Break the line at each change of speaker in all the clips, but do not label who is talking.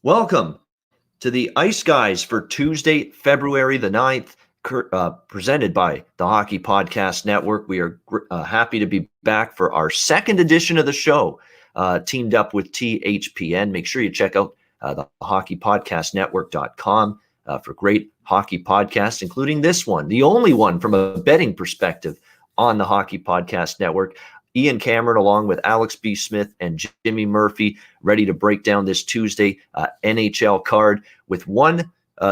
Welcome to the Ice Guys for Tuesday, February the 9th, presented by the Hockey Podcast Network. We are happy to be back for our second edition of the show, teamed up with THPN. Make sure you check out the hockeypodcastnetwork.com for great hockey podcasts, including this one, the only one from a betting perspective on the Hockey Podcast Network. Ian Cameron, along with Alex B. Smith and Jimmy Murphy, ready to break down this Tuesday NHL card with one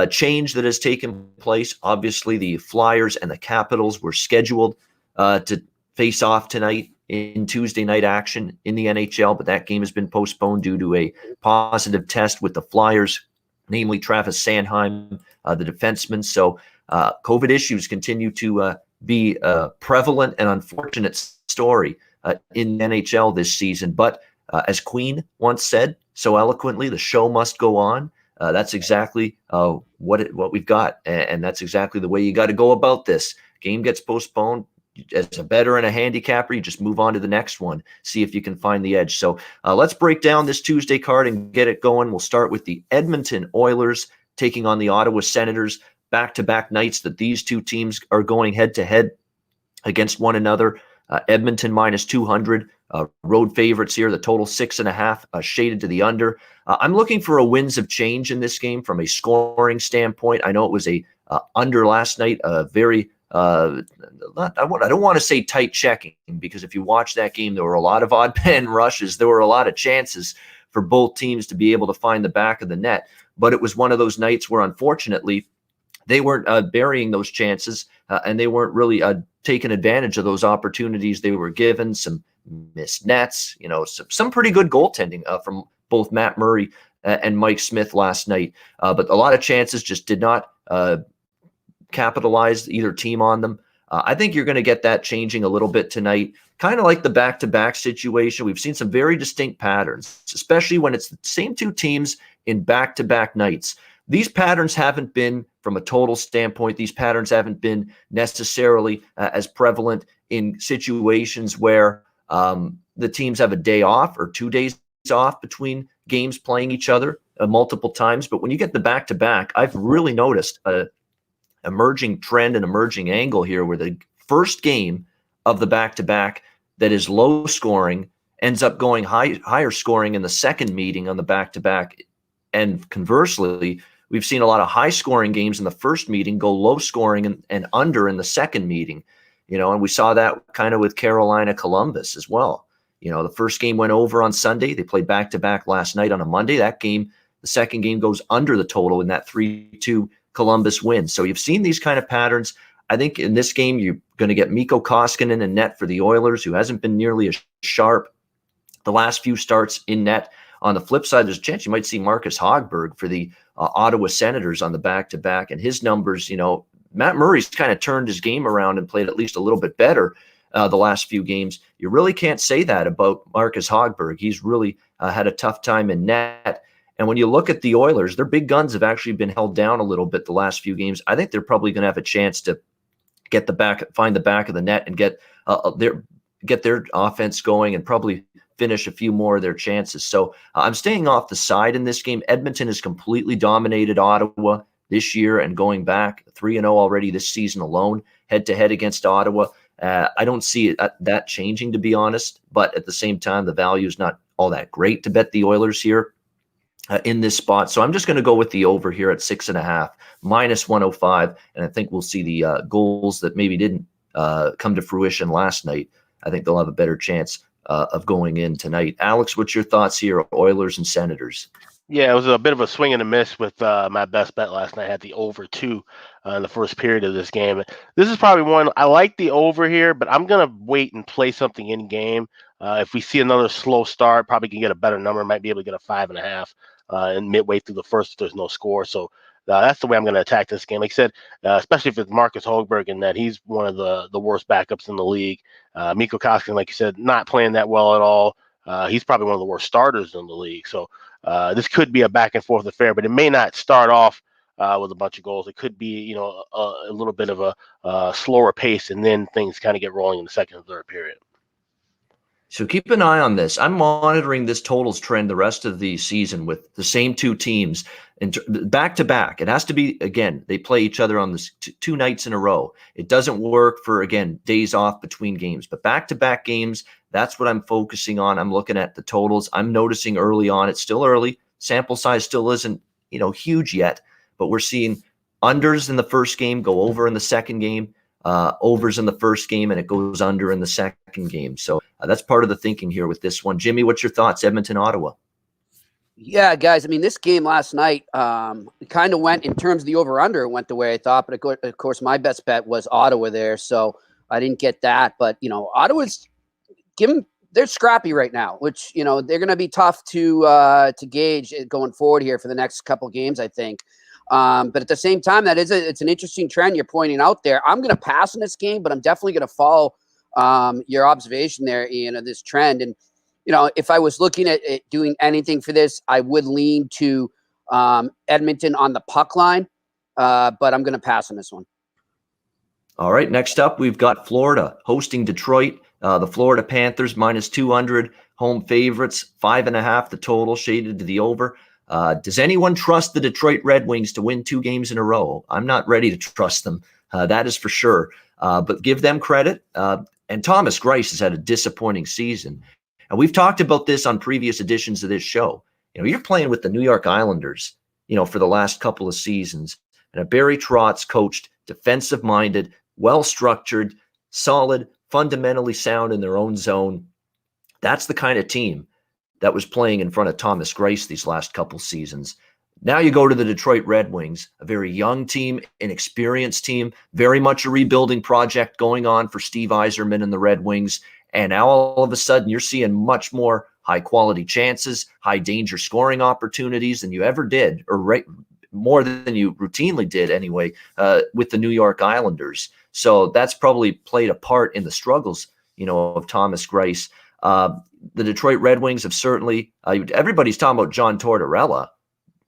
change that has taken place. Obviously, the Flyers and the Capitals were scheduled to face off tonight in Tuesday night action in the NHL, but that game has been postponed due to a positive test with the Flyers, namely Travis Sanheim, the defenseman. So COVID issues continue to be a prevalent and unfortunate story in NHL this season. But as Queen once said so eloquently, the show must go on. That's exactly what we've got. And that's exactly the way you got to go about this. Game gets postponed. As a bettor and a handicapper, you just move on to the next one. See if you can find the edge. So let's break down this Tuesday card and get it going. We'll start with the Edmonton Oilers taking on the Ottawa Senators. Back-to-back nights that these two teams are going head-to-head against one another. Edmonton minus 200, road favorites here. The total 6.5, shaded to the under. I'm looking for a winds of change in this game from a scoring standpoint. I know it was a under last night, a very I don't want to say tight checking, because if you watch that game, there were a lot of odd man rushes. There were a lot of chances for both teams to be able to find the back of the net. But it was one of those nights where, unfortunately, they weren't burying those chances, and they weren't really taking advantage of those opportunities they were given. Some missed nets, some pretty good goaltending from both Matt Murray and Mike Smith last night. But a lot of chances just did not capitalize either team on them. I think you're going to get that changing a little bit tonight, kind of like the back-to-back situation. We've seen some very distinct patterns, especially when it's the same two teams in back-to-back nights. These patterns haven't been, from a total standpoint, these patterns haven't been necessarily as prevalent in situations where the teams have a day off or 2 days off between games playing each other multiple times. But when you get the back-to-back, I've really noticed a emerging trend and emerging angle here where the first game of the back-to-back that is low scoring ends up going higher scoring in the second meeting on the back-to-back. And conversely, we've seen a lot of high scoring games in the first meeting go low scoring and under in the second meeting, and we saw that kind of with Carolina Columbus as well. The first game went over on Sunday. They played back-to-back last night on a Monday. That game, the second game, goes under the total in that 3-2 Columbus win. So you've seen these kind of patterns. I think in this game, you're going to get Mikko Koskinen in net for the Oilers, who hasn't been nearly as sharp the last few starts in net. On the flip side, there's a chance you might see Marcus Hogberg for the Ottawa Senators on the back-to-back. And his numbers, Matt Murray's kind of turned his game around and played at least a little bit better the last few games. You really can't say that about Marcus Hogberg. He's really had a tough time in net. And when you look at the Oilers, their big guns have actually been held down a little bit the last few games. I think they're probably going to have a chance to find the back of the net and get their offense going and probably finish a few more of their chances. So I'm staying off the side in this game. Edmonton has completely dominated Ottawa this year and going back 3-0 already this season alone, head-to-head against Ottawa. I don't see that changing, to be honest. But at the same time, the value is not all that great to bet the Oilers here in this spot. So I'm just going to go with the over here at 6.5, minus 105. And I think we'll see the goals that maybe didn't come to fruition last night. I think they'll have a better chance of going in tonight. Alex, what's your thoughts here, Oilers and Senators?
Yeah, it was a bit of a swing and a miss with my best bet last night. I had the over 2 in the first period of this game. This is probably one I like the over here, but I'm going to wait and play something in game. If we see another slow start, probably can get a better number. Might be able to get a 5.5 and midway through the first if there's no score. So that's the way I'm going to attack this game. Like I said, especially if it's Marcus Hogberg and that he's one of the worst backups in the league. Mikko Koskinen, like you said, not playing that well at all. He's probably one of the worst starters in the league. So this could be a back and forth affair, but it may not start off with a bunch of goals. It could be, a little bit of a slower pace, and then things kind of get rolling in the second and third period.
So keep an eye on this. I'm monitoring this totals trend the rest of the season with the same two teams and back to back. It has to be, again, they play each other on this two nights in a row. It doesn't work for, again, days off between games, but back to back games, that's what I'm focusing on. I'm looking at the totals. I'm noticing early on, it's still early. Sample size still isn't, huge yet, but we're seeing unders in the first game go over in the second game. Overs in the first game, and it goes under in the second game. So that's part of the thinking here with this one. Jimmy, what's your thoughts? Edmonton, Ottawa.
Yeah, guys. I mean, this game last night kind of went in terms of the over/under. It went the way I thought, but of course, my best bet was Ottawa there, so I didn't get that. But Ottawa's they're scrappy right now, which they're going to be tough to gauge going forward here for the next couple games, I think. But at the same time, it's an interesting trend you're pointing out there. I'm going to pass in this game, but I'm definitely going to follow your observation there, Ian, of this trend. And, if I was looking at doing anything for this, I would lean to Edmonton on the puck line, but I'm going to pass on this one.
All right, next up, we've got Florida hosting Detroit. The Florida Panthers minus 200, home favorites, 5.5 the total, shaded to the over. Does anyone trust the Detroit Red Wings to win 2 games in a row? I'm not ready to trust them. That is for sure. But give them credit. And Thomas Greiss has had a disappointing season. And we've talked about this on previous editions of this show. You're playing with the New York Islanders, for the last couple of seasons. And a Barry Trotz coached, defensive-minded, well-structured, solid, fundamentally sound in their own zone. That's the kind of team that was playing in front of Thomas Greiss these last couple seasons. Now you go to the Detroit Red Wings, a very young team, inexperienced team, very much a rebuilding project going on for Steve Yzerman and the Red Wings. And now all of a sudden you're seeing much more high-quality chances, high-danger scoring opportunities than you ever did, or more than you routinely did anyway, with the New York Islanders. So that's probably played a part in the struggles, of Thomas Greiss. The Detroit Red Wings have certainly, everybody's talking about John Tortorella,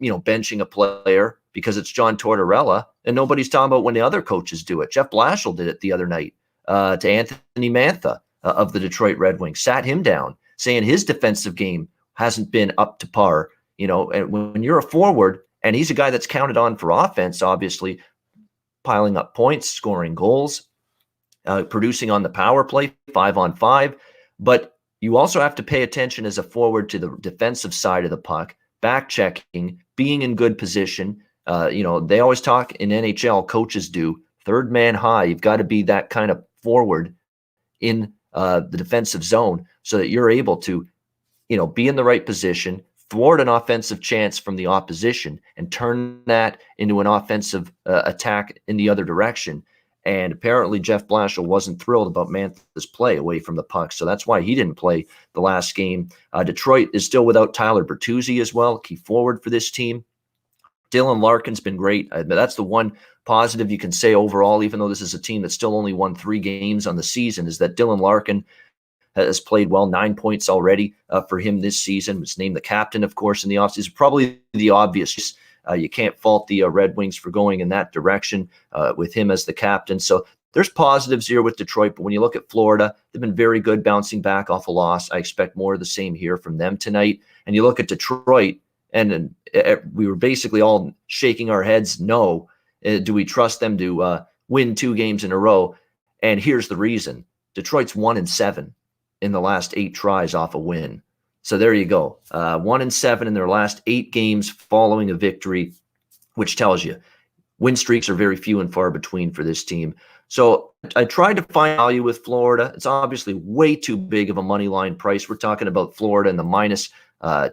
benching a player because it's John Tortorella, and nobody's talking about when the other coaches do it. Jeff Blashill did it the other night to Anthony Mantha of the Detroit Red Wings, sat him down, saying his defensive game hasn't been up to par. And when you're a forward, and he's a guy that's counted on for offense, obviously, piling up points, scoring goals, producing on the power play, 5-on-5, but you also have to pay attention as a forward to the defensive side of the puck, back checking, being in good position. They always talk in NHL, coaches do, third man high. You've got to be that kind of forward in the defensive zone so that you're able to, be in the right position, thwart an offensive chance from the opposition, and turn that into an offensive attack in the other direction. And apparently Jeff Blashill wasn't thrilled about Mantha's play away from the puck. So that's why he didn't play the last game. Detroit is still without Tyler Bertuzzi as well, key forward for this team. Dylan Larkin's been great. That's the one positive you can say overall, even though this is a team that still only won 3 games on the season, is that Dylan Larkin has played well, 9 points already for him this season. Was named the captain, of course, in the offseason. Probably the obvious. You can't fault the Red Wings for going in that direction with him as the captain. So there's positives here with Detroit, but when you look at Florida, they've been very good bouncing back off a loss. I expect more of the same here from them tonight. And you look at Detroit, and we were basically all shaking our heads, no. Do we trust them to win 2 games in a row? And here's the reason. Detroit's 1-7 in the last 8 tries off a win. So there you go. 1-7 in their last 8 games following a victory, which tells you win streaks are very few and far between for this team. So I tried to find value with Florida. It's obviously way too big of a money line price. We're talking about Florida in the minus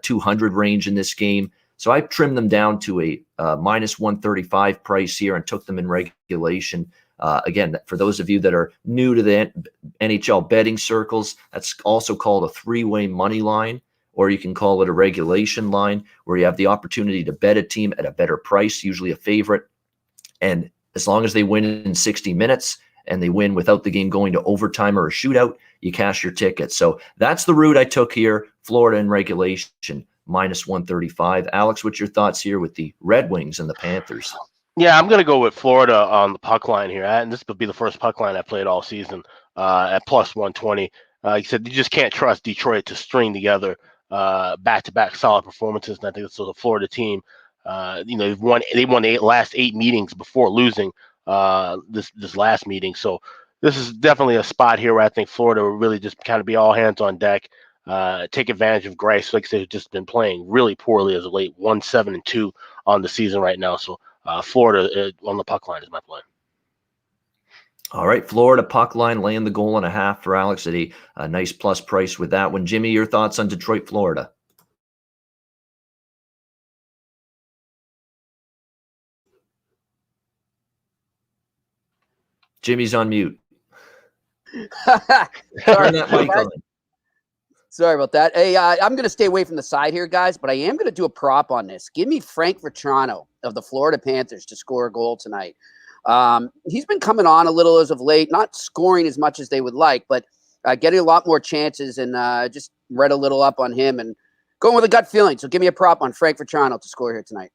200 range in this game. So I trimmed them down to a minus 135 price here and took them in regulation. Again, for those of you that are new to the NHL betting circles, that's also called a 3-way money line, or you can call it a regulation line, where you have the opportunity to bet a team at a better price, usually a favorite. And as long as they win in 60 minutes and they win without the game going to overtime or a shootout, you cash your ticket. So that's the route I took here, Florida in regulation, minus 135. Alex, what's your thoughts here with the Red Wings and the Panthers?
Yeah, I'm going to go with Florida on the puck line here. And this will be the first puck line I played all season at plus 120. He said you just can't trust Detroit to string together back-to-back solid performances. And I think so. The Florida team, they won the last 8 meetings before losing this last meeting. So this is definitely a spot here where I think Florida will really just kind of be all hands on deck, take advantage of Grice. Like I said, just been playing really poorly as of late, 1-7-2 on the season right now. So Florida on the puck line is my play.
All right, Florida puck line laying the goal and a half for Alex at a nice plus price with that one. Jimmy, your thoughts on Detroit, Florida? Jimmy's on mute. Turn that mic on.
Sorry about that. Hey, I'm going to stay away from the side here, guys, but I am going to do a prop on this. Give me Frank Vetrano of the Florida Panthers to score a goal tonight. He's been coming on a little as of late, not scoring as much as they would like, but getting a lot more chances, and just read a little up on him and going with a gut feeling. So give me a prop on Frank Vetrano to score here tonight.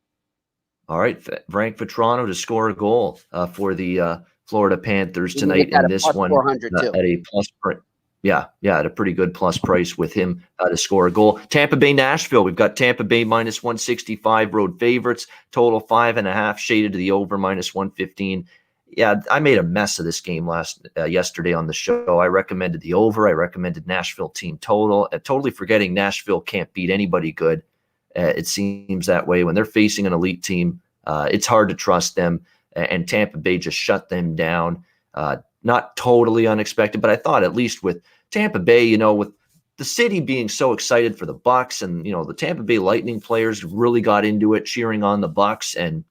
All right, Frank Vetrano to score a goal for the Florida Panthers tonight in this one at a plus price. Yeah, at a pretty good plus price with him to score a goal. Tampa Bay, Nashville. We've got Tampa Bay minus 165 road favorites. Total 5.5 shaded to the over minus 115. Yeah, I made a mess of this game yesterday on the show. I recommended the over. I recommended Nashville team total. Totally forgetting Nashville can't beat anybody good. It seems that way when they're facing an elite team. It's hard to trust them. And Tampa Bay just shut them down. Not totally unexpected, but I thought at least with Tampa Bay, with the city being so excited for the Bucks, and the Tampa Bay Lightning players really got into it, cheering on the Bucks, and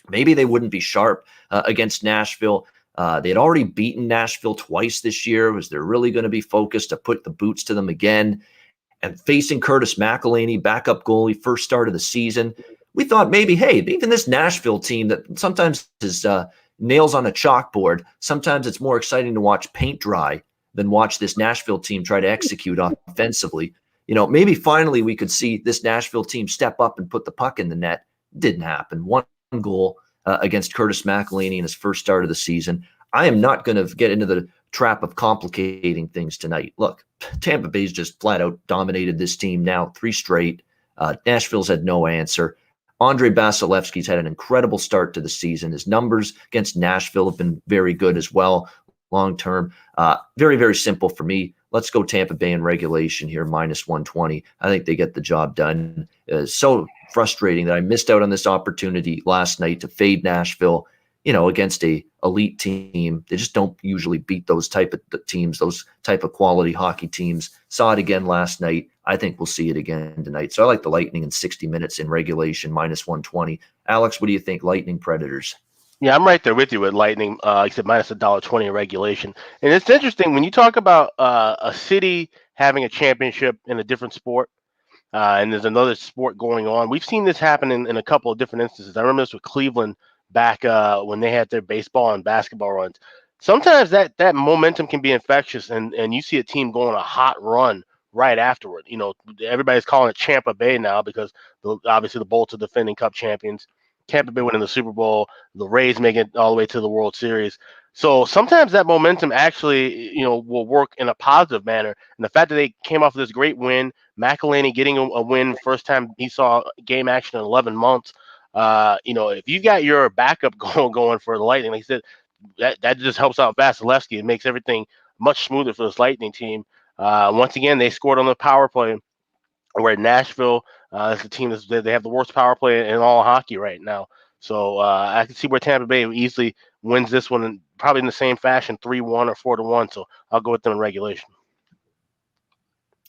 maybe they wouldn't be sharp against Nashville. They had already beaten Nashville twice this year. Was they're really going to be focused to put the boots to them again? And facing Curtis McElhinney, backup goalie, first start of the season, we thought maybe, hey, even this Nashville team that sometimes is nails on a chalkboard, sometimes it's more exciting to watch paint dry than watch this Nashville team try to execute offensively. Maybe finally we could see this Nashville team step up and put the puck in the net. Didn't happen. One goal against Curtis McElhinney in his first start of the season. I am not going to get into the trap of complicating things tonight. Look, Tampa Bay's just flat out dominated this team now 3 straight. Nashville's had no answer. Andre Vasilevsky's had an incredible start to the season. His numbers against Nashville have been very good as well, long-term. Very, very simple for me. Let's go Tampa Bay in regulation here, minus 120. I think they get the job done. So frustrating that I missed out on this opportunity last night to fade Nashville, against a elite team. They just don't usually beat those type of teams, those type of quality hockey teams. Saw it again last night. I think we'll see it again tonight. So I like the Lightning in 60 minutes in regulation, minus 120. Alex, what do you think? Lightning Predators.
Yeah, I'm right there with you with Lightning. Like I said, minus $1.20 in regulation. And it's interesting when you talk about a city having a championship in a different sport, and there's another sport going on. We've seen this happen in a couple of different instances. I remember this with Cleveland back when they had their baseball and basketball runs. Sometimes that momentum can be infectious, and you see a team go on a hot run right afterward. Everybody's calling it Tampa Bay now because obviously the Bolts are defending Cup champions. Tampa Bay winning the Super Bowl, the Rays making it all the way to the World Series. So sometimes that momentum actually, will work in a positive manner. And the fact that they came off of this great win, McElhinney getting a win first time he saw game action in 11 months. If you got your backup going for the Lightning, like I said, that just helps out Vasilevsky. It makes everything much smoother for this Lightning team. Once again, they scored on the power play. Where Nashville is the team they have the worst power play in all hockey right now. So I can see where Tampa Bay easily wins this one, probably in the same fashion, 3-1 or 4-1. So I'll go with them in regulation.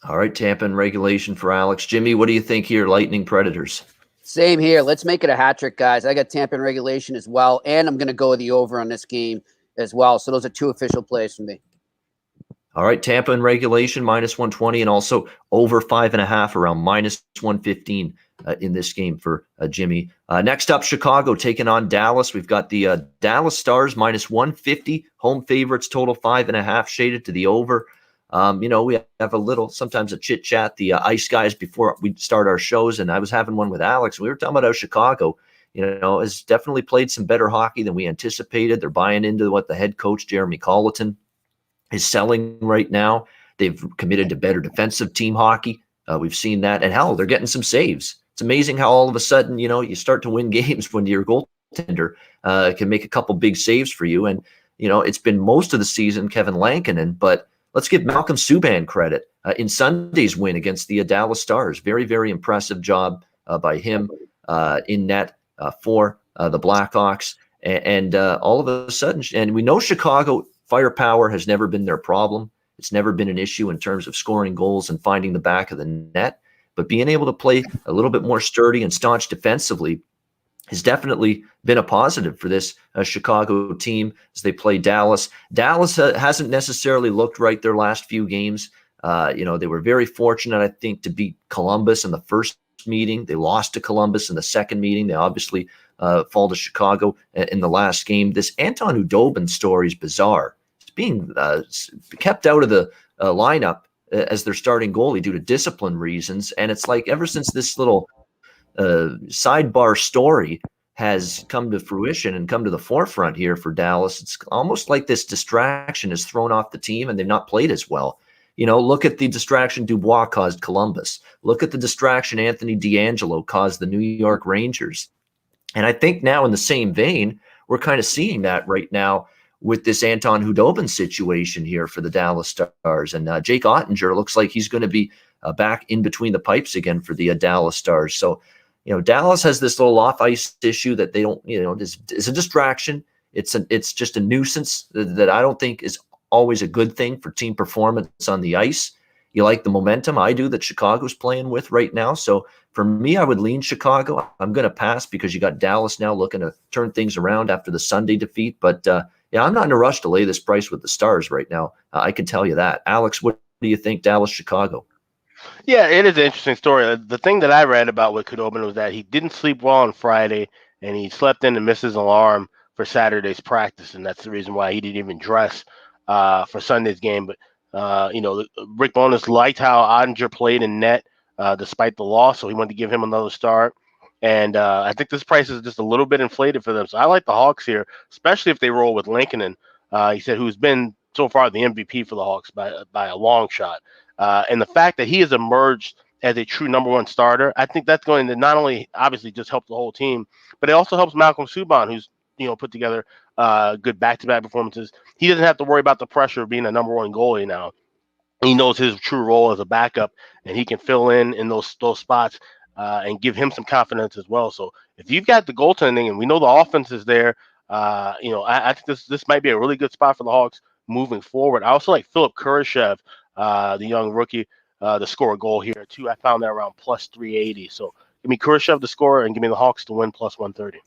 All right, Tampa in regulation for Alex. Jimmy, what do you think here? Lightning Predators.
Same here. Let's make it a hat trick, guys. I got Tampa in regulation as well, and I'm going to go with the over on this game as well. So those are 2 official plays for me.
All right, Tampa in regulation, minus 120, and also over 5.5, around minus 115 in this game for Jimmy. Next up, Chicago taking on Dallas. We've got the Dallas Stars, minus 150, home favorites, total 5.5, shaded to the over. We have a little, sometimes a chit chat, the Ice Guys before we start our shows, and I was having one with Alex. We were talking about how Chicago, has definitely played some better hockey than we anticipated. They're buying into what the head coach, Jeremy Colleton, is selling right now. They've committed to better defensive team hockey. We've seen that. And hell, they're getting some saves. It's amazing how all of a sudden, you start to win games when your goaltender can make a couple big saves for you. And, it's been most of the season Kevin Lankinen, but let's give Malcolm Subban credit in Sunday's win against the Dallas Stars. Very, very impressive job by him in net for the Blackhawks. And all of a sudden, and we know Chicago firepower has never been their problem. It's never been an issue in terms of scoring goals and finding the back of the net. But being able to play a little bit more sturdy and staunch defensively has definitely been a positive for this Chicago team as they play Dallas. Dallas hasn't necessarily looked right their last few games. They were very fortunate, I think, to beat Columbus in the first meeting. They lost to Columbus in the second meeting. They obviously fall to Chicago in the last game. This Anton Khudobin story is bizarre. It's being kept out of the lineup as their starting goalie due to discipline reasons. And it's like ever since this little sidebar story has come to fruition and come to the forefront here for Dallas, it's almost like this distraction is thrown off the team and they've not played as well. Look at the distraction Dubois caused Columbus. Look at the distraction Anthony DeAngelo caused the New York Rangers. And I think now in the same vein, we're kind of seeing that right now with this Anton Khudobin situation here for the Dallas Stars. And Jake Ottinger looks like he's going to be back in between the pipes again for the Dallas Stars. So, Dallas has this little off-ice issue that they don't, is a distraction. It's just a nuisance that I don't think is always a good thing for team performance on the ice. You like the momentum I do that Chicago's playing with right now. So for me, I would lean Chicago. I'm going to pass because you got Dallas now looking to turn things around after the Sunday defeat. But I'm not in a rush to lay this price with the Stars right now. I can tell you that. Alex, what do you think, Dallas, Chicago?
Yeah, it is an interesting story. The thing that I read about with Khudobin was that he didn't sleep well on Friday, and he slept in and missed his alarm for Saturday's practice, and that's the reason why he didn't even dress for Sunday's game. But Rick Bowness liked how Ottinger played in net despite the loss, so he wanted to give him another start. And I think this price is just a little bit inflated for them. So I like the Hawks here, especially if they roll with Lankinen. He said who's been so far the MVP for the Hawks by a long shot. And the fact that he has emerged as a true number one starter, I think that's going to not only obviously just help the whole team, but it also helps Malcolm Subban, who's put together good back-to-back performances. He doesn't have to worry about the pressure of being a number one goalie now. He knows his true role as a backup, and he can fill in those spots and give him some confidence as well. So if you've got the goaltending and we know the offense is there, I think this might be a really good spot for the Hawks moving forward. I also like Philip Kurashev, the young rookie, to score a goal here too. I found that around plus 380. So give me Kurashev to score and give me the Hawks to win plus 130.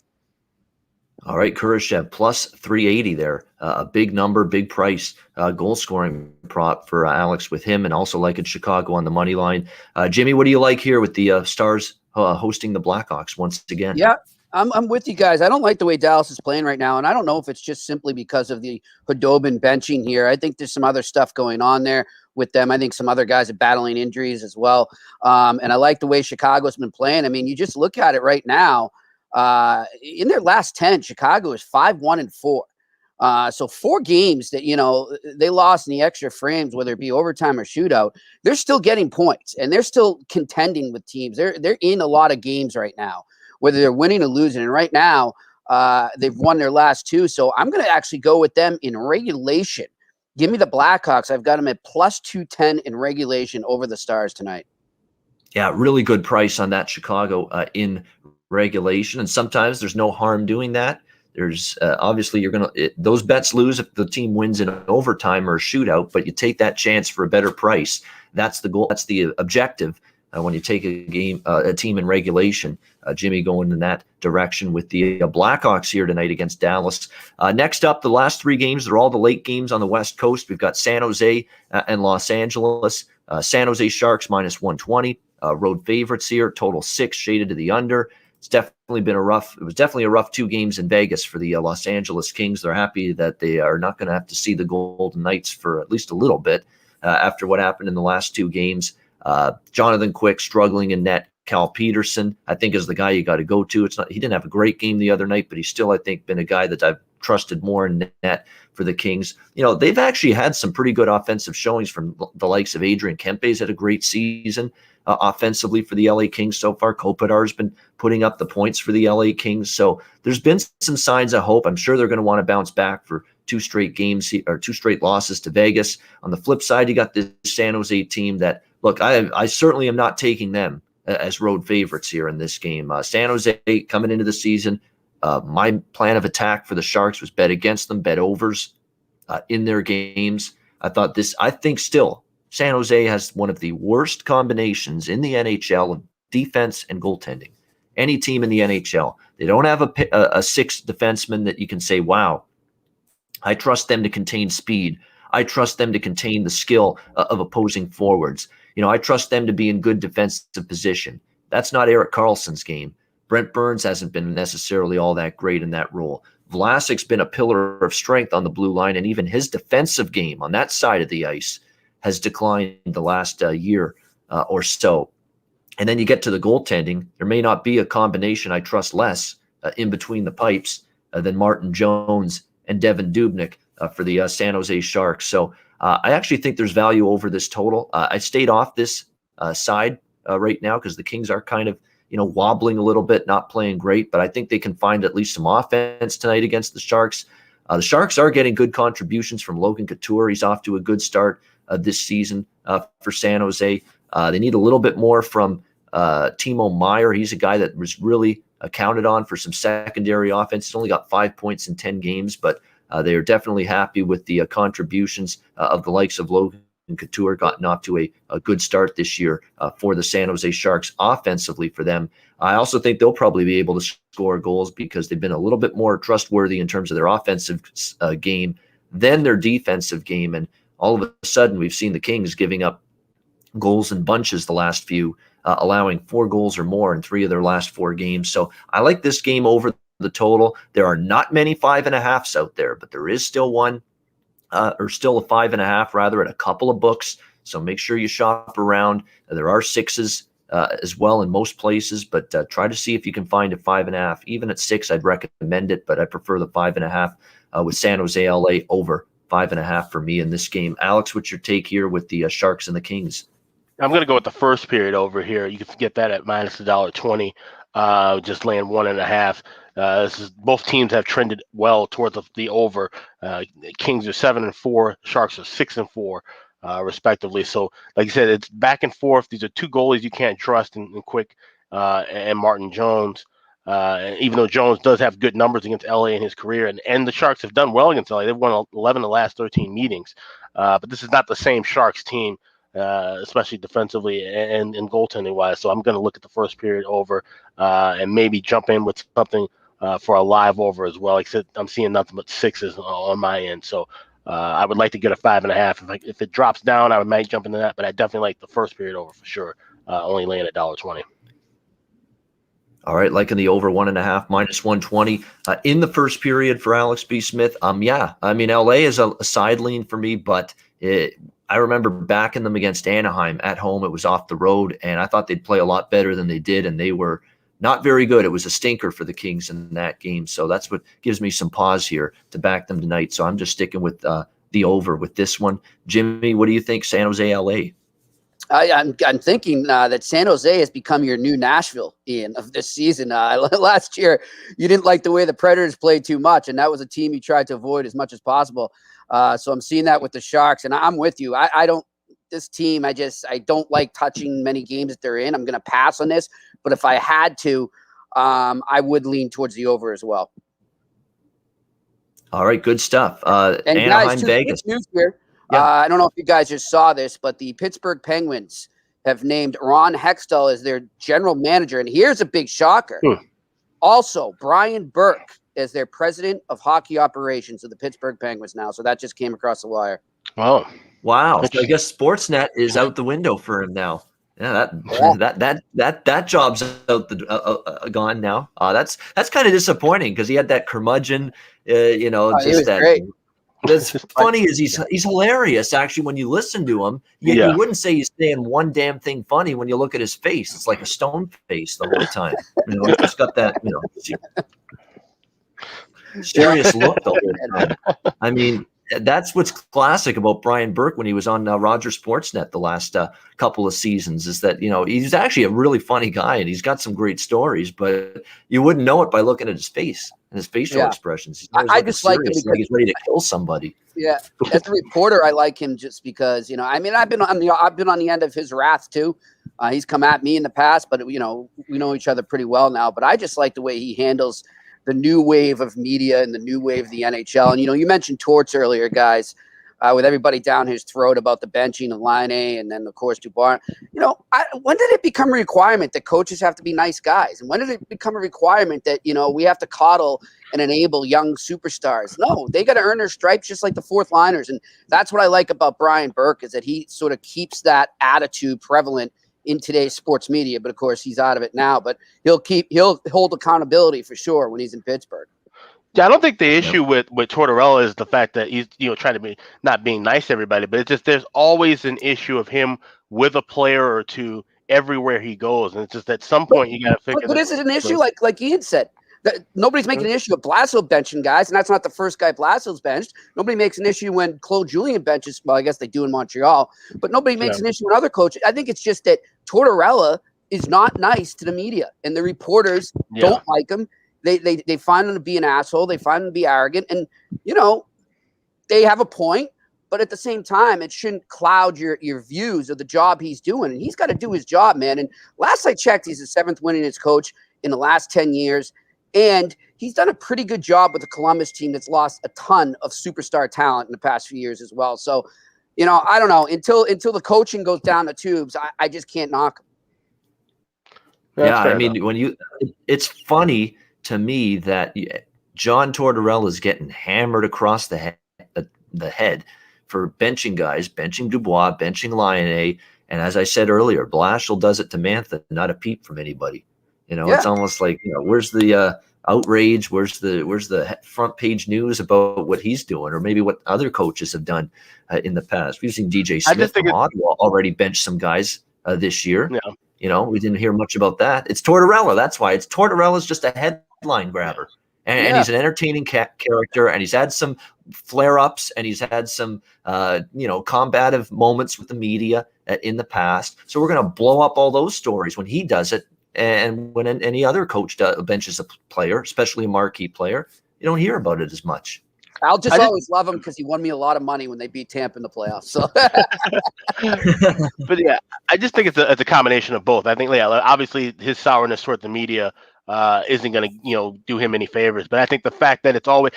All right, Kurashev plus 380 there. A big number, big price, goal scoring prop for Alex with him, and also like in Chicago on the money line. Jimmy, what do you like here with the Stars hosting the Blackhawks once again?
Yeah, I'm with you guys. I don't like the way Dallas is playing right now, and I don't know if it's just simply because of the Khudobin benching here. I think there's some other stuff going on there with them. I think some other guys are battling injuries as well. And I like the way Chicago's been playing. I mean, you just look at it right now. In their last 10, Chicago is 5-1-4. So 4 games that, they lost in the extra frames, whether it be overtime or shootout, they're still getting points and they're still contending with teams. They're in a lot of games right now, whether they're winning or losing. And right now, they've won their last 2. So I'm going to actually go with them in regulation. Give me the Blackhawks. I've got them at plus 210 in regulation over the Stars tonight.
Yeah, really good price on that Chicago in regulation. And sometimes there's no harm doing that. There's obviously those bets lose if the team wins in an overtime or a shootout, but you take that chance for a better price. That's the goal. That's the objective when you take a team in regulation. Jimmy going in that direction with the Blackhawks here tonight against Dallas. Next up, the last 3 games, they're all the late games on the West Coast. We've got San Jose and Los Angeles. San Jose Sharks minus 120. Road favorites here, total 6, shaded to the under. It was definitely a rough 2 games in Vegas for the Los Angeles Kings. They're happy that they are not going to have to see the Golden Knights for at least a little bit after what happened in the last 2 games. Jonathan Quick struggling in net. Cal Peterson, I think, is the guy you got to go to. He didn't have a great game the other night, but he's still, I think, been a guy that I've trusted more in net for the Kings. You know, they've actually had some pretty good offensive showings from the likes of Adrian Kempe's had a great season offensively for the LA Kings so far. Kopitar's been putting up the points for the LA Kings. So there's been some signs of hope. I'm sure they're going to want to bounce back for 2 straight games or 2 straight losses to Vegas. On the flip side, you got this San Jose team that, look, I certainly am not taking them as road favorites here in this game. San Jose coming into the season, my plan of attack for the Sharks was bet against them, bet overs in their games. I think still San Jose has one of the worst combinations in the NHL of defense and goaltending. Any team in the NHL, they don't have a 6 defenseman that you can say, wow, I trust them to contain speed. I trust them to contain the skill of opposing forwards. You know, I trust them to be in good defensive position. That's not Erik Karlsson's game. Brent Burns hasn't been necessarily all that great in that role. Vlasic's been a pillar of strength on the blue line, and even his defensive game on that side of the ice has declined the last year or so. And then you get to the goaltending. There may not be a combination I trust less in between the pipes than Martin Jones and Devin Dubnyk for the San Jose Sharks. So I actually think there's value over this total. I stayed off this side right now because the Kings are kind of, wobbling a little bit, not playing great, but I think they can find at least some offense tonight against the Sharks. The Sharks are getting good contributions from Logan Couture. He's off to a good start this season for San Jose. They need a little bit more from Timo Meier. He's a guy that was really counted on for some secondary offense. He's only got 5 points in 10 games, but they are definitely happy with the contributions of the likes of Logan Couture. Gotten off to a good start this year for the San Jose Sharks offensively for them. I also think they'll probably be able to score goals because they've been a little bit more trustworthy in terms of their offensive game than their defensive game. And all of a sudden, we've seen the Kings giving up goals in bunches the last few, allowing 4 goals or more in 3 of their last 4 games. So I like this game over the total. There are not many 5.5s out there, but there is still one, or still a 5.5 rather, at a couple of books. So make sure you shop around. There are 6s as well in most places, but try to see if you can find a 5.5. Even at 6, I'd recommend it, but I prefer the 5.5 with San Jose LA over 5.5 for me in this game. Alex, what's your take here with the Sharks and the Kings?
I'm going to go with the first period over here. You can get that at minus $1.20. Just laying 1.5. Both teams have trended well towards the over. Kings are 7-4, Sharks are 6-4, respectively. So, like you said, it's back and forth. These are 2 goalies you can't trust in Quick and Martin Jones. And even though Jones does have good numbers against LA in his career, and the Sharks have done well against LA, they've won 11 of the last 13 meetings. But this is not the same Sharks team, especially defensively and goaltending wise. So I'm going to look at the first period over and maybe jump in with something for a live over as well. Like I said, I'm seeing nothing but 6s on my end. So I would like to get a 5.5. If it drops down, I might jump into that, but I definitely like the first period over for sure. Only laying at $1.20.
All right, liking the over 1.5, minus 120 in the first period for Alex B. Smith. Yeah, I mean, LA is a side lean for me, but I remember backing them against Anaheim at home. It was off the road, and I thought they'd play a lot better than they did, and they were not very good. It was a stinker for the Kings in that game, so that's what gives me some pause here to back them tonight. So I'm just sticking with the over with this one. Jimmy, what do you think, San Jose, LA?
I'm thinking that San Jose has become your new Nashville, Ian, of this season. Last year, you didn't like the way the Predators played too much, and that was a team you tried to avoid as much as possible. So I'm seeing that with the Sharks, and I'm with you. I don't like touching many games that they're in. I'm going to pass on this, but if I had to, I would lean towards the over as well.
All right, good stuff. And Anaheim,
guys,
Vegas.
News here.
Yeah.
I don't know if you guys just saw this, but the Pittsburgh Penguins have named Ron Hextall as their general manager. And here's a big shocker. Also, Brian Burke as their president of hockey operations of the Pittsburgh Penguins now. So that just came across the wire.
Oh,
wow. So I guess Sportsnet is out the window for him now. Yeah, that job's out gone now. That's kind of disappointing because he had that curmudgeon,
he was great.
That's funny is he's hilarious actually when you listen to him. You wouldn't say he's saying one damn thing funny when you look at his face. It's like a stone face the whole time. He's got that. serious look the whole time. I mean, that's what's classic about Brian Burke when he was on Rogers Sportsnet the last couple of seasons, is that, he's actually a really funny guy and he's got some great stories, but you wouldn't know it by looking at his face and his facial expressions. He's
I just like him because
like he's ready to kill somebody.
Yeah, as a reporter, I like him just because I've been on the end of his wrath too. He's come at me in the past, but we know each other pretty well now. But I just like the way he handles the new wave of media and the new wave of the NHL. And you mentioned Torts earlier, guys, with everybody down his throat about the benching of Line A, and then of course Dubois. When did it become a requirement that coaches have to be nice guys, and when did it become a requirement that we have to coddle and enable young superstars? No, they got to earn their stripes just like the fourth liners, and that's what I like about Brian Burke, is that he sort of keeps that attitude prevalent in today's sports media. But of course, he's out of it now. But he'll hold accountability for sure when he's in Pittsburgh.
Yeah, I don't think the issue with Tortorella is the fact that he's trying to be not being nice to everybody, but it's just there's always an issue of him with a player or two everywhere he goes, and it's just at some point you got to figure.
But is it an issue like Ian said? That nobody's making an issue of Blashill benching guys, and that's not the first guy Blashill's benched. Nobody makes an issue when Claude Julien benches. Well, I guess they do in Montreal, but nobody makes an issue with other coaches. I think it's just that Tortorella is not nice to the media, and the reporters don't like him. They find him to be an asshole. They find him to be arrogant, and they have a point. But at the same time, it shouldn't cloud your views of the job he's doing, and he's got to do his job, man. And last I checked, he's the 7th winningest coach in the last 10 years. And he's done a pretty good job with the Columbus team that's lost a ton of superstar talent in the past few years as well. So, I don't know. Until the coaching goes down the tubes, I just can't knock him.
I mean, it's funny to me that John Tortorella is getting hammered across the head for benching guys, benching Dubois, benching Laine. And as I said earlier, Blashill does it to Mantha, not a peep from anybody. It's almost like, where's the outrage? Where's the front page news about what he's doing, or maybe what other coaches have done in the past? We've seen DJ Smith from Ottawa already bench some guys this year. Yeah. We didn't hear much about that. It's Tortorella. That's why Tortorella's just a headline grabber, and he's an entertaining character, and he's had some flare-ups, and he's had some combative moments with the media in the past. So we're going to blow up all those stories when he does it. And when any other coach benches a player, especially a marquee player, you don't hear about it as much.
I'll always love him because he won me a lot of money when they beat Tampa in the playoffs. So,
but yeah, I just think it's a combination of both. I think obviously his sourness toward the media isn't going to do him any favors. But I think the fact that it's always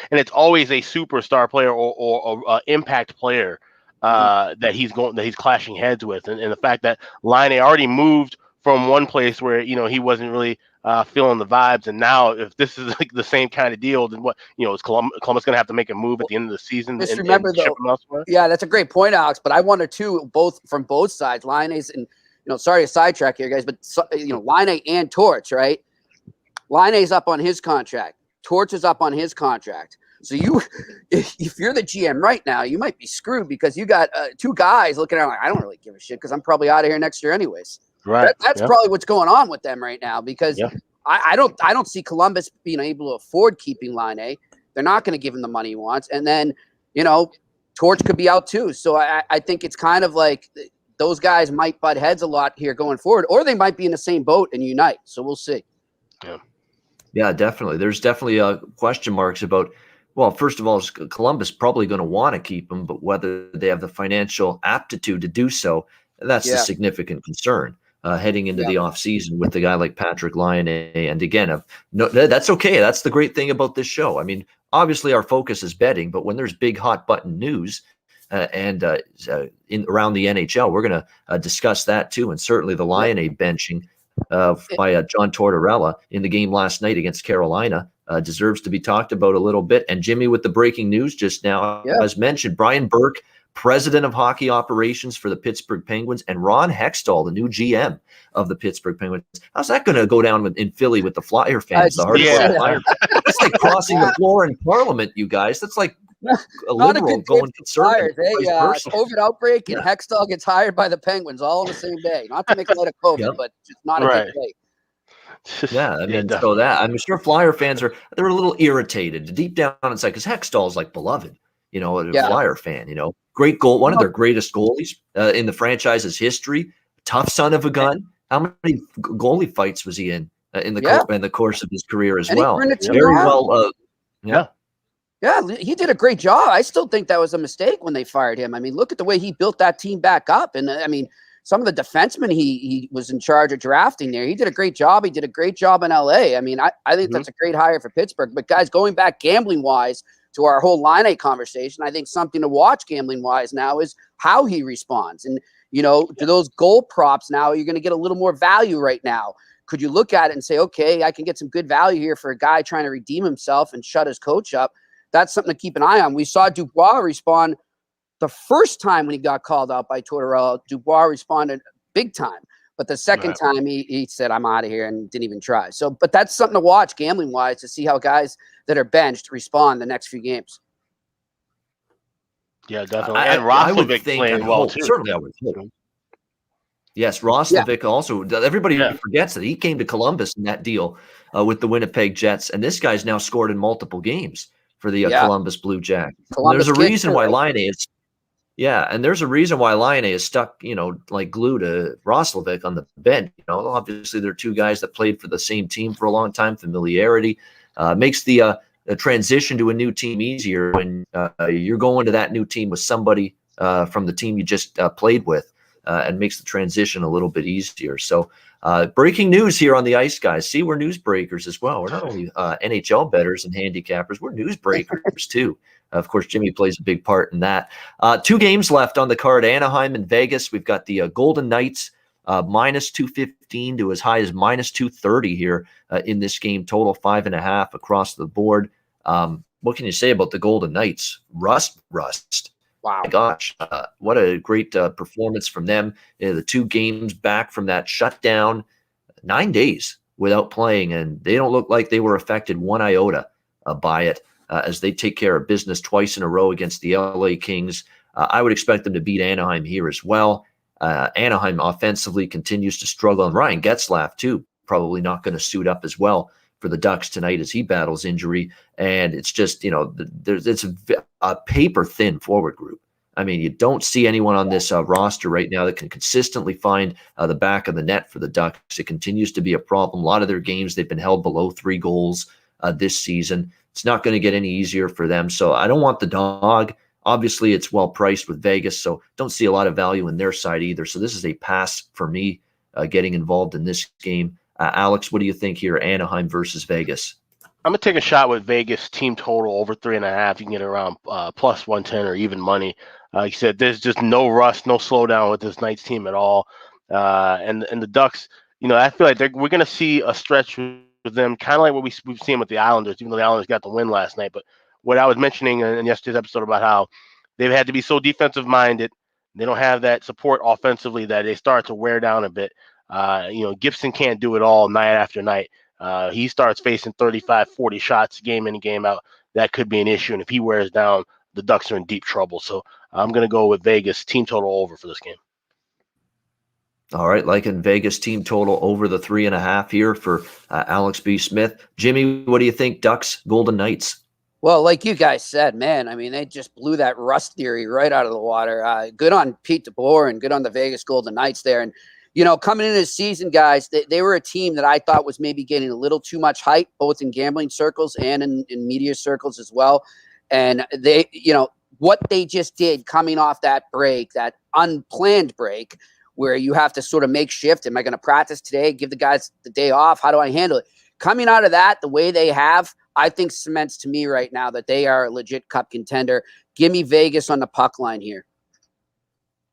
a superstar player or impact player that he's clashing heads with, and the fact that Laine already moved from one place where he wasn't really feeling the vibes, and now if this is like the same kind of deal, then what is Columbus going to have to make a move at the end of the season?
Just remember though, yeah, that's a great point, Alex. But I wonder too, from both sides, Laine's and sorry to sidetrack here, guys, but Laine and Torts, right? Laine's up on his contract, Torts is up on his contract. So if you're the GM right now, you might be screwed because you got two guys looking at like, I don't really give a shit because I'm probably out of here next year anyways.
Right.
That's probably what's going on with them right now because I don't see Columbus being able to afford keeping Laine. They're not going to give him the money he wants. And then, Torch could be out too. So I think it's kind of like those guys might butt heads a lot here going forward, or they might be in the same boat and unite. So we'll see.
Yeah, definitely. There's definitely question marks about, well, first of all, is Columbus probably going to want to keep him, but whether they have the financial aptitude to do so, that's a significant concern. Heading into the offseason with a guy like Patrick Laine. And again, that's okay. That's the great thing about this show. I mean, obviously our focus is betting, but when there's big hot button news around the NHL, we're going to discuss that too. And certainly the Laine benching by John Tortorella in the game last night against Carolina deserves to be talked about a little bit. And Jimmy, with the breaking news just now, as mentioned, Brian Burke, president of hockey operations for the Pittsburgh Penguins, and Ron Hextall, the new GM of the Pittsburgh Penguins. How's that going to go down in Philly with the Flyer fans? Flyer. That's like crossing the floor in Parliament, you guys. That's like a liberal going conservative.
COVID outbreak and Hextall gets hired by the Penguins all on the same day. Not to make light of COVID, but just not a good day.
Yeah, I
Yeah,
mean, so
definitely.
that I'm sure Flyer fans they're a little irritated deep down inside because Hextall is like beloved, a
Yeah.
Flyer fan. Great goal, one
You
of
know,
their greatest goalies in the franchise's history. Tough son of a gun. How many goalie fights was he
yeah.
in the course of his career as
And he
well?
turned the team
Very
around.
well. Yeah.
Yeah.
Yeah, he did a great job. I still think that was a mistake when they fired him. I mean, look at the way he built that team back up. And I mean, some of the defensemen he was in charge of drafting there, he did a great job. He did a great job in LA. I mean, I think
Mhm.
that's a great hire for Pittsburgh. But guys, going back gambling wise to our whole line A conversation, I think something to watch gambling wise now is how he responds. And, to those goal props now, you're going to get a little more value right now. Could you look at it and say, okay, I can get some good value here for a guy trying to redeem himself and shut his coach up? That's something to keep an eye on. We saw Dubois respond the first time when he got called out by Tortorella. Dubois responded big time. But the second
Right.
time he said, I'm out of here, and didn't even try. So, but that's something to watch gambling wise to see how guys that are benched respond the next few games.
Yeah, definitely. And
I would
Roslovic
think and
playing well
hope.
too.
Certainly, I would hope. Yes,
Yeah.
Roslovic also. Everybody
Yeah.
forgets that he came to Columbus in that deal with the Winnipeg Jets, and this guy's now scored in multiple games for the
Yeah.
Columbus Blue Jackets. And
Columbus
there's a
kid,
reason
too,
why
right?
Laine is. Yeah, and there's a reason why Laine is stuck, like glue to Roslovic on the bench. Obviously they're two guys that played for the same team for a long time. Familiarity makes the transition to a new team easier when you're going to that new team with somebody from the team you just played with, and makes the transition a little bit easier. So, breaking news here on the Ice Guys. See, we're newsbreakers as well. We're not only NHL bettors and handicappers, we're newsbreakers too. Of course, Jimmy plays a big part in that. 2 games left on the card, Anaheim and Vegas. We've got the Golden Knights minus 215 to as high as minus 230 here in this game. Total 5.5 across the board. What can you say about the Golden Knights? Rust.
Wow.
My gosh, what a great performance from them. The 2 games back from that shutdown, 9 days without playing, and they don't look like they were affected one iota by it. As they take care of business twice in a row against the LA Kings. I would expect them to beat Anaheim here as well. Anaheim offensively continues to struggle, and Ryan Getzlaf too, probably not going to suit up as well for the Ducks tonight as he battles injury. And it's just, it's a paper-thin forward group. I mean, you don't see anyone on this roster right now that can consistently find the back of the net for the Ducks. It continues to be a problem. A lot of their games, they've been held below 3 goals this season. It's not going to get any easier for them. So I don't want the dog. Obviously, it's well priced with Vegas, so don't see a lot of value in their side either. So this is a pass for me getting involved in this game. Alex, what do you think here? Anaheim versus Vegas.
I'm gonna take a shot with Vegas team total over 3.5. You can get around plus 110 or even money. Like you said, there's just no rust, no slowdown with this Knights team at all. And the Ducks, I feel like we're gonna see a stretch with them, kind of like what we've seen with the Islanders, even though the Islanders got the win last night. But what I was mentioning in yesterday's episode about how they've had to be so defensive minded, they don't have that support offensively that they start to wear down a bit. Gibson can't do it all night after night. He starts facing 35, 40 shots game in and game out. That could be an issue. And if he wears down, the Ducks are in deep trouble. So I'm going to go with Vegas team total over for this game.
All right, like in Vegas team total over the 3.5 here for Alex B. Smith. Jimmy, what do you think? Ducks, Golden Knights.
Well, like you guys said, man, I mean, they just blew that rust theory right out of the water. Good on Pete DeBoer and good on the Vegas Golden Knights there. And, coming into the season, guys, they were a team that I thought was maybe getting a little too much hype, both in gambling circles and in media circles as well. And they, what they just did coming off that break, that unplanned break, where you have to sort of make shift. Am I going to practice today? Give the guys the day off? How do I handle it? Coming out of that, the way they have, I think cements to me right now that they are a legit cup contender. Give me Vegas on the puck line here.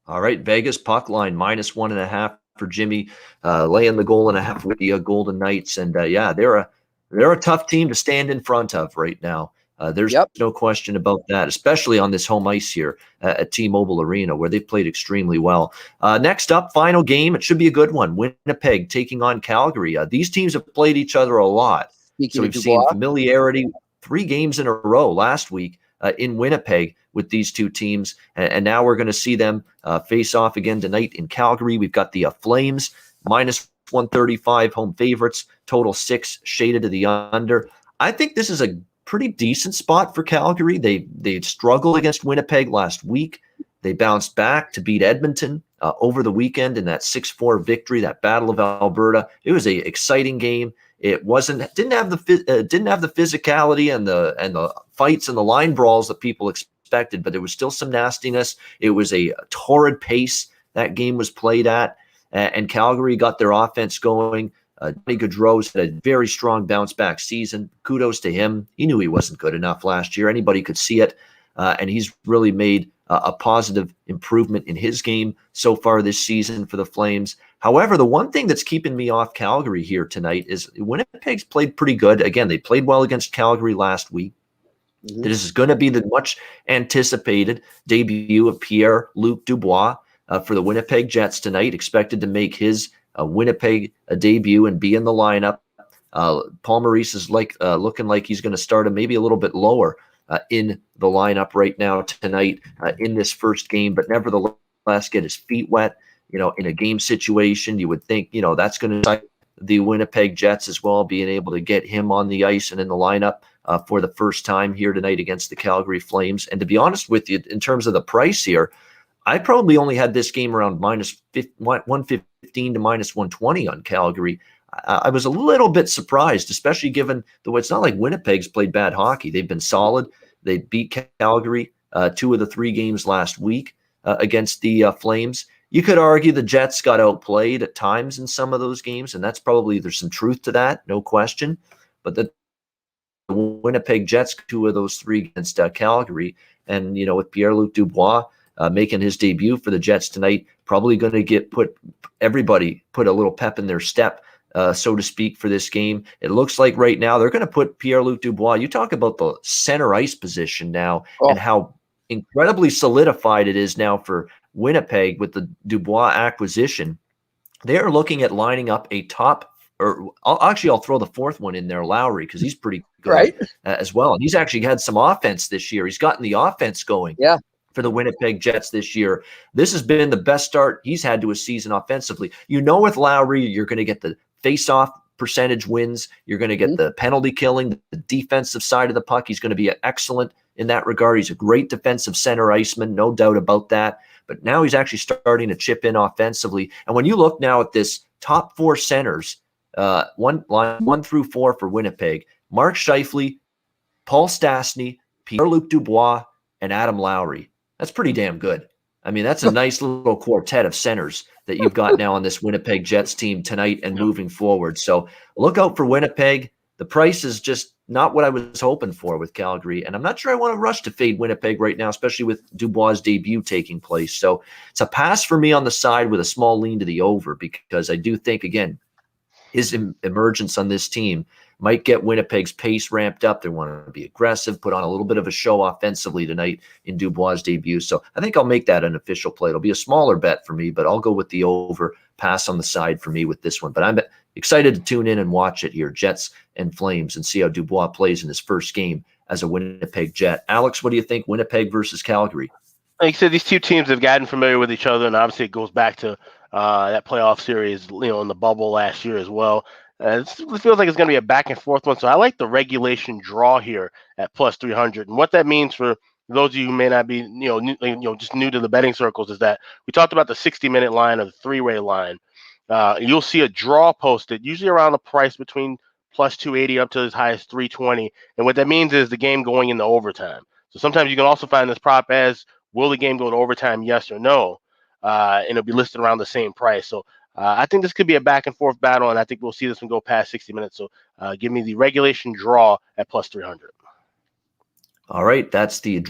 All right, Vegas puck line minus 1.5 for Jimmy, laying the 1.5 with the Golden Knights. And they're a tough team to stand in front of right now. There's no question about that, especially on this home ice here at T-Mobile Arena, where they've played extremely well. Next up, final game. It should be a good one. Winnipeg taking on Calgary. These teams have played each other a lot. So we've seen familiarity 3 games in a row last week in Winnipeg with these 2 teams. And now we're going to see them face off again tonight in Calgary. We've got the Flames minus -135, home favorites, total 6, shaded to the under. I think this is a pretty decent spot for Calgary. They struggled against Winnipeg last week. They bounced back to beat Edmonton over the weekend in that 6-4 victory, that Battle of Alberta. It was a exciting game. It didn't have the physicality and the fights and the line brawls that people expected, but there was still some nastiness. It was a torrid pace that game was played at, and Calgary got their offense going. Johnny Gaudreau's had a very strong bounce back season. Kudos to him. He knew he wasn't good enough last year. Anybody could see it, and he's really made a positive improvement in his game so far this season for the Flames. However, the one thing that's keeping me off Calgary here tonight is Winnipeg's played pretty good. Again, they played well against Calgary last week. Mm-hmm. This is going to be the much anticipated debut of Pierre-Luc Dubois for the Winnipeg Jets tonight, expected to make his Winnipeg debut and be in the lineup. Paul Maurice is looking like he's going to start him maybe a little bit lower in the lineup right now tonight in this first game, but nevertheless get his feet wet. In a game situation, you would think, that's going to excite the Winnipeg Jets as well, being able to get him on the ice and in the lineup for the first time here tonight against the Calgary Flames. And to be honest with you, in terms of the price here, I probably only had this game around -115 to -120 on Calgary. I was a little bit surprised, especially given it's not like Winnipeg's played bad hockey. They've been solid. They beat Calgary 2 of the 3 games last week against the Flames. You could argue the Jets got outplayed at times in some of those games, and there's some truth to that, no question. But the Winnipeg Jets, 2 of those 3 against Calgary, and with Pierre-Luc Dubois making his debut for the Jets tonight, probably going to put a little pep in their step, so to speak, for this game. It looks like right now they're going to put Pierre-Luc Dubois. You talk about the center ice position now and how incredibly solidified it is now for Winnipeg with the Dubois acquisition. They are looking at lining up a top, I'll throw the 4th one in there, Lowry, because he's pretty good as well. And he's actually had some offense this year. He's gotten the offense going. Yeah. For the Winnipeg Jets this year. This has been the best start he's had to a season offensively. With Lowry, you're going to get the face-off percentage wins. You're going to get the penalty killing, the defensive side of the puck. He's going to be excellent in that regard. He's a great defensive center iceman, no doubt about that. But now he's actually starting to chip in offensively. And when you look now at this top 4 centers, line 1 through 4 for Winnipeg, Mark Scheifele, Paul Stastny, Pierre-Luc Dubois, and Adam Lowry. That's pretty damn good. I mean, that's a nice little quartet of centers that you've got now on this Winnipeg Jets team tonight and moving forward. So look out for Winnipeg. The price is just not what I was hoping for with Calgary, and I'm not sure I want to rush to fade Winnipeg right now, especially with Dubois' debut taking place. So it's a pass for me on the side with a small lean to the over, because I do think, again, his emergence on this team might get Winnipeg's pace ramped up. They want to be aggressive, put on a little bit of a show offensively tonight in Dubois' debut. So I think I'll make that an official play. It'll be a smaller bet for me, but I'll go with the over, pass on the side for me with this one. But I'm excited to tune in and watch it here, Jets and Flames, and see how Dubois plays in his first game as a Winnipeg Jet. Alex, what do you think, Winnipeg versus Calgary?
Like you said, these 2 teams have gotten familiar with each other, and obviously it goes back to that playoff series, in the bubble last year as well. It feels like it's going to be a back and forth one. So I like the regulation draw here at +300. And what that means for those of you who may not be, just new to the betting circles, is that we talked about the 60-minute line or the 3-way line. You'll see a draw posted, usually around a price between +280 up to as high as 320. And what that means is the game going into overtime. So sometimes you can also find this prop as, will the game go to overtime, yes or no? And it'll be listed around the same price. So I think this could be a back and forth battle, and I think we'll see this one go past 60 minutes. So give me the regulation draw at +300.
All right, that's the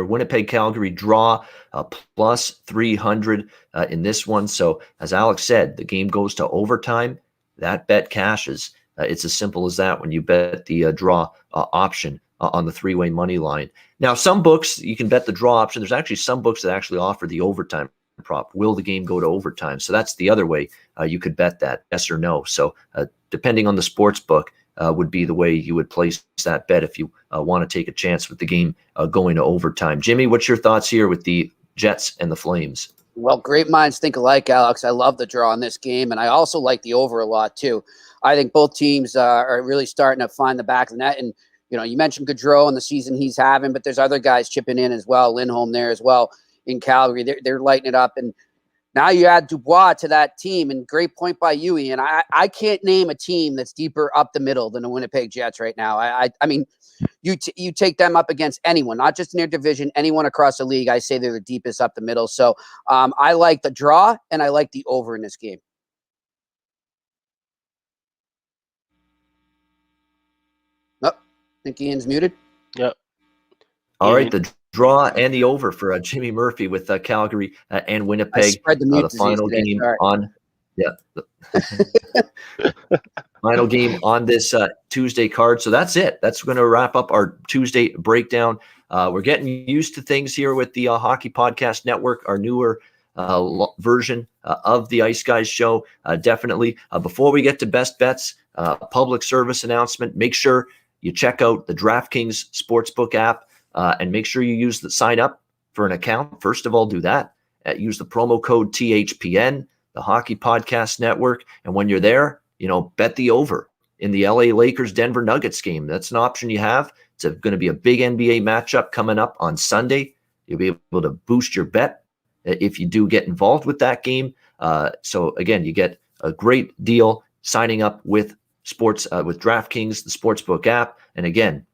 Winnipeg Calgary draw +300 in this one. So as Alex said, the game goes to overtime. That bet cashes. It's as simple as that when you bet the draw option on the 3-way money line. Now, some books you can bet the draw option. There's actually some books that actually offer the overtime prop. Will the game go to overtime? So that's the other way you could bet that, yes or no. So depending on the sports book would be the way you would place that bet if you want to take a chance with the game going to overtime. Jimmy, what's your thoughts here with the Jets and the Flames?
Well, great minds think alike, Alex. I love the draw in this game, and I also like the over a lot too. I think both teams are really starting to find the back of the net. And you mentioned Gaudreau and the season he's having, but there's other guys chipping in as well. Lindholm there as well in Calgary. They're lighting it up, and now you add Dubois to that team, and great point by you, Ian. I can't name a team that's deeper up the middle than the Winnipeg Jets right now. I mean, you take them up against anyone, not just in their division, anyone across the league. I say they're the deepest up the middle. So I like the draw, and I like the over in this game. Oh, I think Ian's muted.
Yep.
All right, the draw and the over for Jimmy Murphy with Calgary and Winnipeg.
I spread the mute
the final
today,
game
sorry.
Final game on this Tuesday card. So that's it. That's going to wrap up our Tuesday breakdown. We're getting used to things here with the Hockey Podcast Network, our newer version of the Ice Guys show. Definitely. Before we get to best bets, public service announcement, make sure you check out the DraftKings Sportsbook app. And make sure you sign up for an account. First of all, do that. Use the promo code THPN, the Hockey Podcast Network. And when you're there, bet the over in the LA Lakers Denver Nuggets game. That's an option you have. It's going to be a big NBA matchup coming up on Sunday. You'll be able to boost your bet if you do get involved with that game. So again, you get a great deal signing up with DraftKings, the Sportsbook app. And again,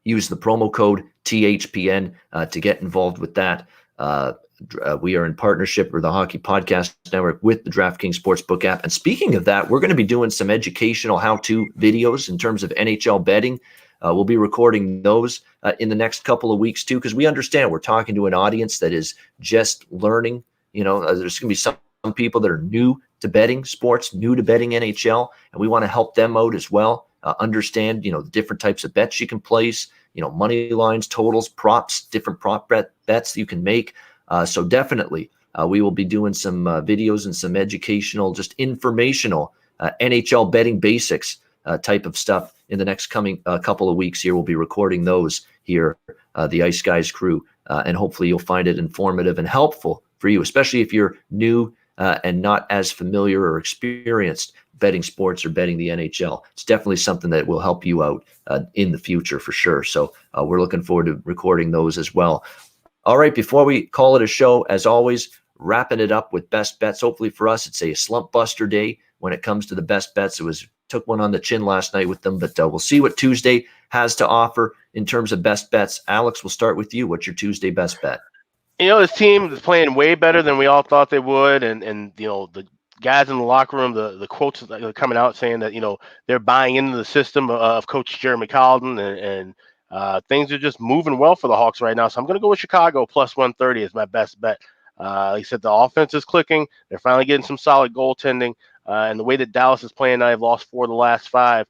use the promo code THPN to get involved with that. We are in partnership with the Hockey Podcast Network with the DraftKings Sportsbook app. And speaking of that, we're going to be doing some educational how-to videos in terms of NHL betting. We'll be recording those in the next couple of weeks too, because we understand we're talking to an audience that is just learning. There's going to be some people that are new to betting sports, new to betting NHL, and we want to help them out as well. Understand, the different types of bets you can place, money lines, totals, props, different prop bets you can make. So definitely, we will be doing some videos and some educational, just informational NHL betting basics type of stuff in the next coming couple of weeks here. We'll be recording those here, the Ice Guys crew, and hopefully you'll find it informative and helpful for you, especially if you're new and not as familiar or experienced betting sports or betting the NHL. It's definitely something that will help you out in the future for sure. So we're looking forward to recording those as well. All right, before we call it a show, as always, wrapping it up with best bets. Hopefully for us, it's a slump buster day when it comes to the best bets. Took one on the chin last night with them, but we'll see what Tuesday has to offer in terms of best bets. Alex, we'll start with you. What's your Tuesday best bet?
This team is playing way better than we all thought they would, and the guys in the locker room, the quotes that are coming out saying that they're buying into the system of Coach Jeremy Colden, and things are just moving well for the Hawks right now. So I'm going to go with Chicago plus 130 as my best bet. Like I said, the offense is clicking. They're finally getting some solid goaltending, and the way that Dallas is playing now, they've lost 4 of the last 5.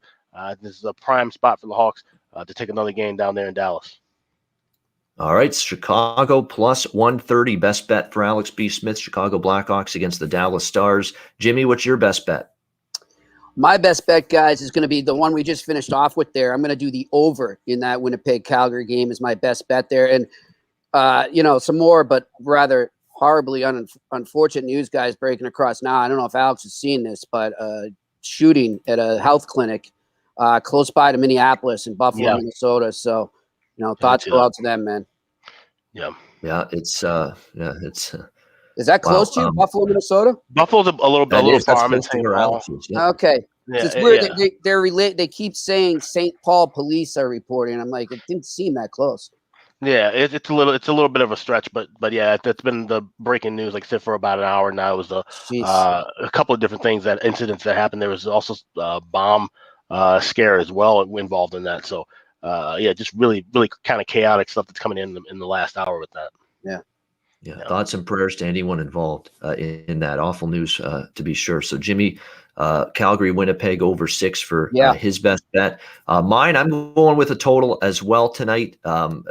This is a prime spot for the Hawks to take another game down there in Dallas.
All right, Chicago plus 130, best bet for Alex B. Smith, Chicago Blackhawks against the Dallas Stars. Jimmy, what's your best bet?
My best bet, guys, is going to be the one we just finished off with there. I'm going to do the over in that Winnipeg-Calgary game is my best bet there. And, some more, but rather horribly unfortunate news, guys, breaking across now. I don't know if Alex has seen this, but shooting at a health clinic close by to Minneapolis in Buffalo, Minnesota. So, thoughts go out to them, man.
Yeah.
Yeah, it's
Is that close to you, Buffalo, Minnesota?
Buffalo's a little far.
Yeah. Okay. Yeah, it's weird. Yeah. They keep saying St. Paul police are reporting. I'm like, it didn't seem that close.
Yeah, it's a little bit of a stretch, but yeah, that's been the breaking news. Like I said, for about an hour now. It was a couple of different incidents that happened. There was also a bomb scare as well involved in that. So just really kind of chaotic stuff that's coming in the last hour with that.
Yeah. Thoughts and prayers to anyone involved in that awful news, to be sure. So Jimmy, Calgary, Winnipeg over 6 for his best bet. Mine, I'm going with a total as well tonight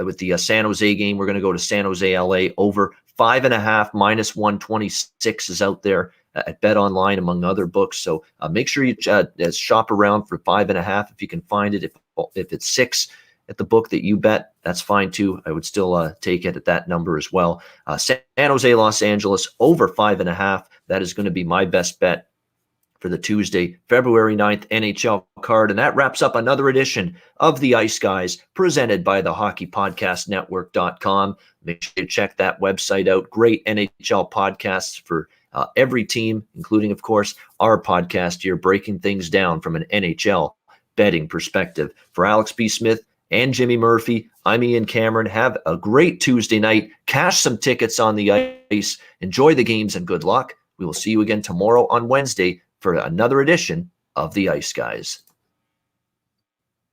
with the San Jose game. We're going to go to San Jose, LA over 5.5 minus 126 is out there at Bet Online among other books. So make sure you shop around for 5.5 if you can find it. If it's 6, at the book that you bet, that's fine too. I would still take it at that number as well. San Jose, Los Angeles, over 5.5. That is going to be my best bet for the Tuesday, February 9th NHL card. And that wraps up another edition of the Ice Guys, presented by the hockeypodcastnetwork.com. Make sure you check that website out. Great NHL podcasts for every team, including, of course, our podcast here, breaking things down from an NHL betting perspective. For Alex B. Smith and Jimmy Murphy, I'm Ian Cameron. Have a great Tuesday night. Cash some tickets on the ice. Enjoy the games and good luck. We will see you again tomorrow on Wednesday for another edition of the Ice Guys.